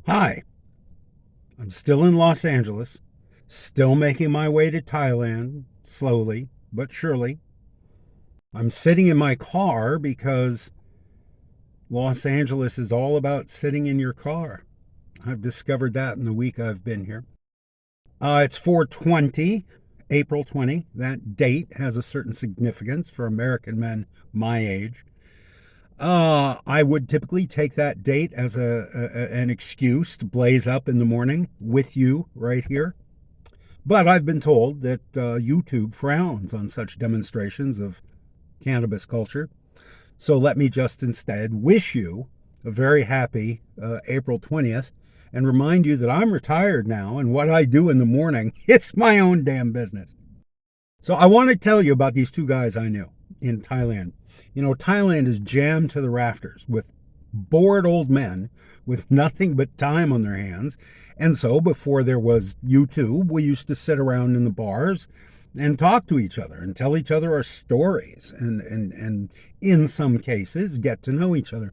Hi, I'm still in Los Angeles, still making my way to Thailand, slowly but surely. I'm sitting in my car because Los Angeles is all about sitting in your car. I've discovered that in the week I've been here. It's 420, April 20. That date has a certain significance for American men my age. I would typically take that date as an excuse to blaze up in the morning with you right here. But I've been told that YouTube frowns on such demonstrations of cannabis culture. So let me just instead wish you a very happy April 20th and remind you that I'm retired now and what I do in the morning, it's my own damn business. So I want to tell you about these two guys I knew in Thailand. You know, Thailand is jammed to the rafters with bored old men with nothing but time on their hands. And so before there was YouTube, we used to sit around in the bars and talk to each other and tell each other our stories and in some cases get to know each other.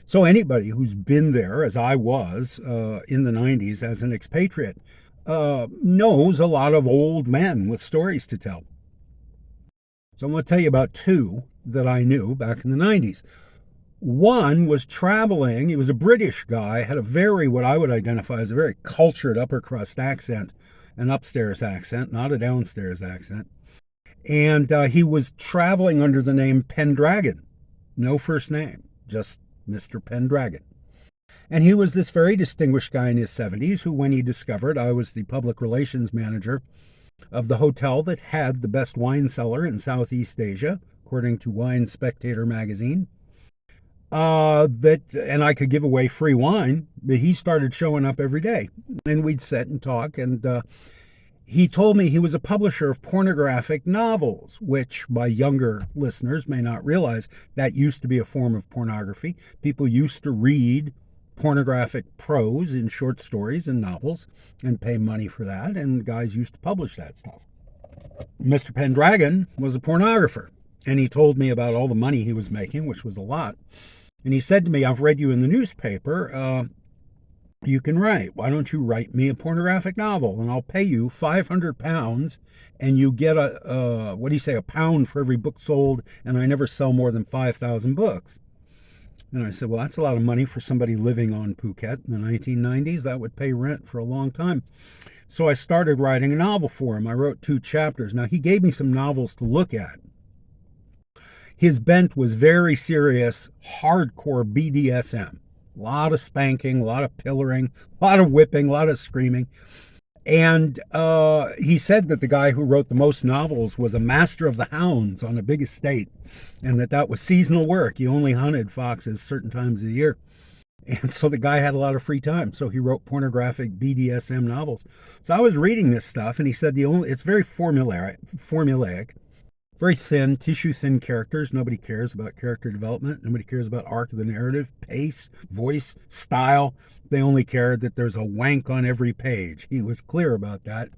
So anybody who's been there, as I was in the 90s as an expatriate, knows a lot of old men with stories to tell. So I'm going to tell you about two that I knew back in the 90s. One was traveling. He was a British guy, had a very, what I would identify as a very cultured upper crust accent, an upstairs accent, not a downstairs accent. And he was traveling under the name Pendragon. No first name, just Mr. Pendragon. And he was this very distinguished guy in his 70s who, when he discovered I was the public relations manager of the hotel that had the best wine cellar in Southeast Asia, according to Wine Spectator magazine, and I could give away free wine, but he started showing up every day. And we'd sit and talk, and he told me he was a publisher of pornographic novels, which by younger listeners may not realize that used to be a form of pornography. People used to read pornographic prose in short stories and novels and pay money for that, and guys used to publish that stuff. Mr. Pendragon was a pornographer, and he told me about all the money he was making, which was a lot. And he said to me, I've read you in the newspaper. You can write. Why don't you write me a pornographic novel? And I'll pay you £500 and you get a pound for every book sold. And I never sell more than 5,000 books. And I said, well, that's a lot of money for somebody living on Phuket in the 1990s. That would pay rent for a long time. So I started writing a novel for him. I wrote 2 chapters. Now, he gave me some novels to look at. His bent was very serious, hardcore BDSM. A lot of spanking, a lot of pillaring, a lot of whipping, a lot of screaming. And he said that the guy who wrote the most novels was a master of the hounds on a big estate, and that was seasonal work. He only hunted foxes certain times of the year. And so the guy had a lot of free time. So he wrote pornographic BDSM novels. So I was reading this stuff, and he said it's very formulaic. Very thin, tissue-thin characters. Nobody cares about character development. Nobody cares about arc of the narrative, pace, voice, style. They only care that there's a wank on every page. He was clear about that.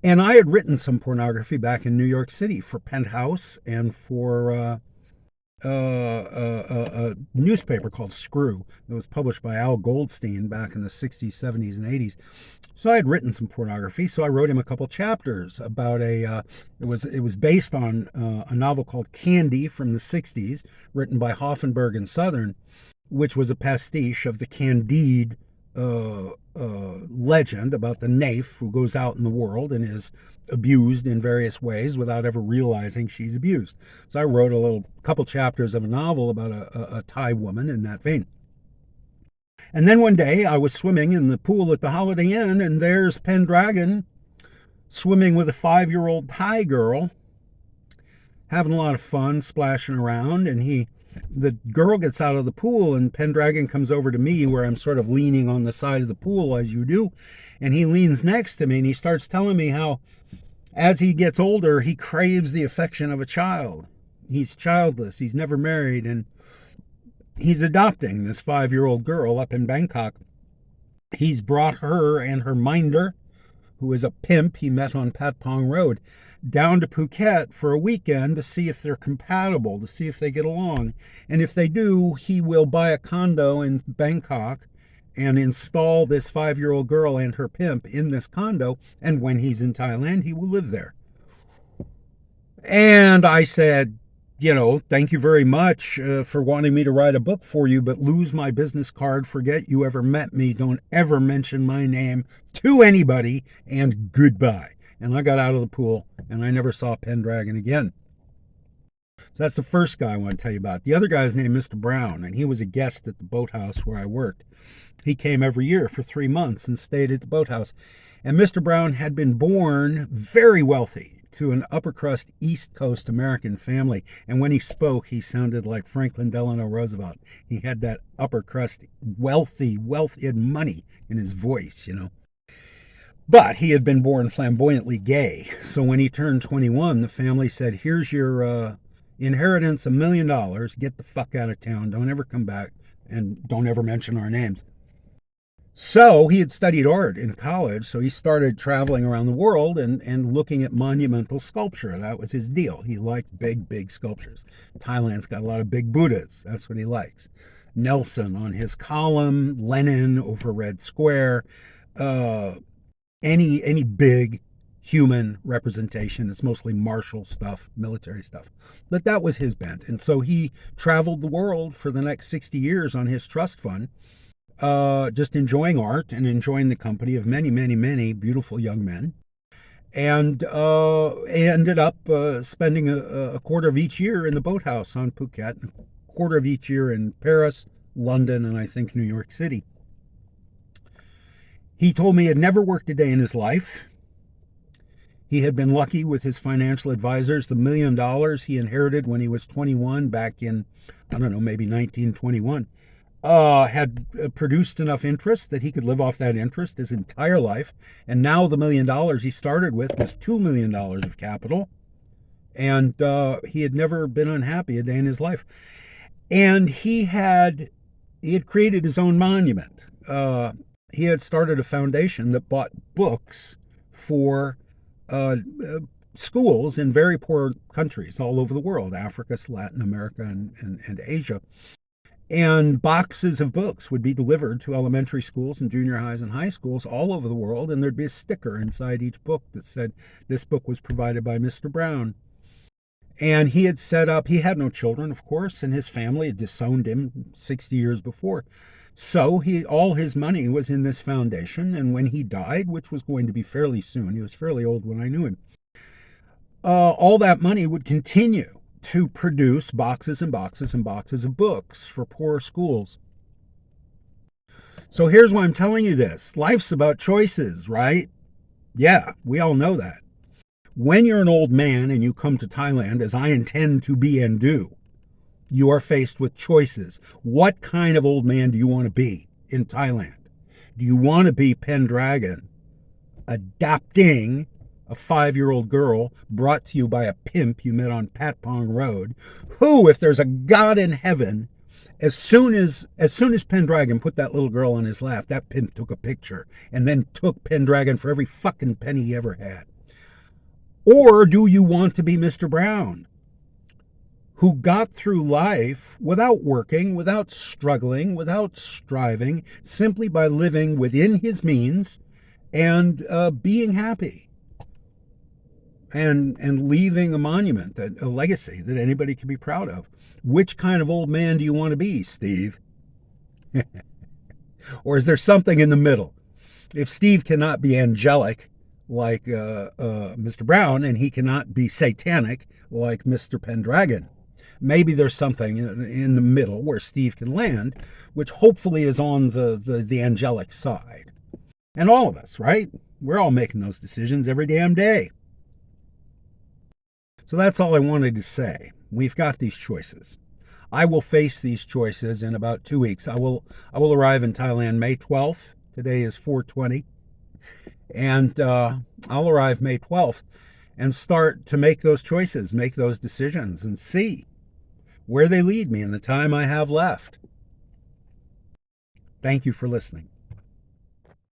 And I had written some pornography back in New York City for Penthouse and for a newspaper called Screw that was published by Al Goldstein back in the 60s, 70s, and 80s. So I had written some pornography, so I wrote him a couple chapters about it was based on a novel called Candy from the 60s, written by Hoffenberg and Southern, which was a pastiche of the Candide legend about the nymph who goes out in the world and is abused in various ways without ever realizing she's abused. So I wrote a couple chapters of a novel about a Thai woman in that vein. And then one day I was swimming in the pool at the Holiday Inn, and there's Pendragon swimming with a 5-year-old Thai girl, having a lot of fun, splashing around, and the girl gets out of the pool, and Pendragon comes over to me where I'm sort of leaning on the side of the pool, as you do, and he leans next to me, and he starts telling me how, as he gets older, he craves the affection of a child. He's childless, he's never married, and he's adopting this 5-year-old girl up in Bangkok. He's brought her and her minder, who is a pimp he met on Patpong Road, down to Phuket for a weekend to see if they're compatible, to see if they get along. And if they do, he will buy a condo in Bangkok and install this 5-year-old girl and her pimp in this condo. And when he's in Thailand, he will live there. And I said, thank you very much for wanting me to write a book for you, but lose my business card, forget you ever met me, don't ever mention my name to anybody, and goodbye. And I got out of the pool, and I never saw Pendragon again. So that's the first guy I want to tell you about. The other guy is named Mr. Brown, and he was a guest at the boathouse where I worked. He came every year for 3 months and stayed at the boathouse. And Mr. Brown had been born very wealthy to an upper crust East Coast American family. And when he spoke, he sounded like Franklin Delano Roosevelt. He had that upper crust wealthy, he had money in his voice, But he had been born flamboyantly gay. So when he turned 21, the family said, here's your inheritance, $1 million. Get the fuck out of town. Don't ever come back. And don't ever mention our names. So he had studied art in college, so he started traveling around the world and looking at monumental sculpture. That was his deal. He liked big sculptures. Thailand's got a lot of big Buddhas. That's what he likes. Nelson on his column, Lenin over Red Square, any big human representation. It's mostly martial stuff, military stuff. But that was his bent. And so he traveled the world for the next 60 years on his trust fund, just enjoying art and enjoying the company of many beautiful young men. And ended up spending a quarter of each year in the boathouse on Phuket, a quarter of each year in Paris, London, and I think New York City. He told me he had never worked a day in his life. He had been lucky with his financial advisors. The $1 million he inherited when he was 21 back in, maybe 1921, had produced enough interest that he could live off that interest his entire life. And now the $1 million he started with was $2 million of capital. And he had never been unhappy a day in his life. And he had created his own monument. He had started a foundation that bought books for schools in very poor countries all over the world, Africa, Latin America, and Asia. And boxes of books would be delivered to elementary schools and junior highs and high schools all over the world, and there'd be a sticker inside each book that said, this book was provided by Mr. Brown. And he had set up, he had no children, of course, and his family had disowned him 60 years before. So all his money was in this foundation, and when he died, which was going to be fairly soon, he was fairly old when I knew him, all that money would continue to produce boxes and boxes and boxes of books for poor schools. So here's why I'm telling you this. Life's about choices, right? Yeah, we all know that. When you're an old man and you come to Thailand, as I intend to be and do, you are faced with choices. What kind of old man do you want to be in Thailand? Do you want to be Pendragon, adopting a 5-year-old girl brought to you by a pimp you met on Patpong Road, who, if there's a God in heaven, as soon as Pendragon put that little girl on his lap, that pimp took a picture and then took Pendragon for every fucking penny he ever had? Or do you want to be Mr. Brown, who got through life without working, without struggling, without striving, simply by living within his means and being happy and leaving a monument, a legacy that anybody can be proud of? Which kind of old man do you want to be, Steve? Or is there something in the middle? If Steve cannot be angelic like Mr. Brown, and he cannot be satanic like Mr. Pendragon, maybe there's something in the middle where Steve can land, which hopefully is on the angelic side. And all of us, right? We're all making those decisions every damn day. So that's all I wanted to say. We've got these choices. I will face these choices in about 2 weeks. I will arrive in Thailand May 12th. Today is 4/20. And I'll arrive May 12th and start to make those choices, make those decisions, and see where they lead me in the time I have left. Thank you for listening.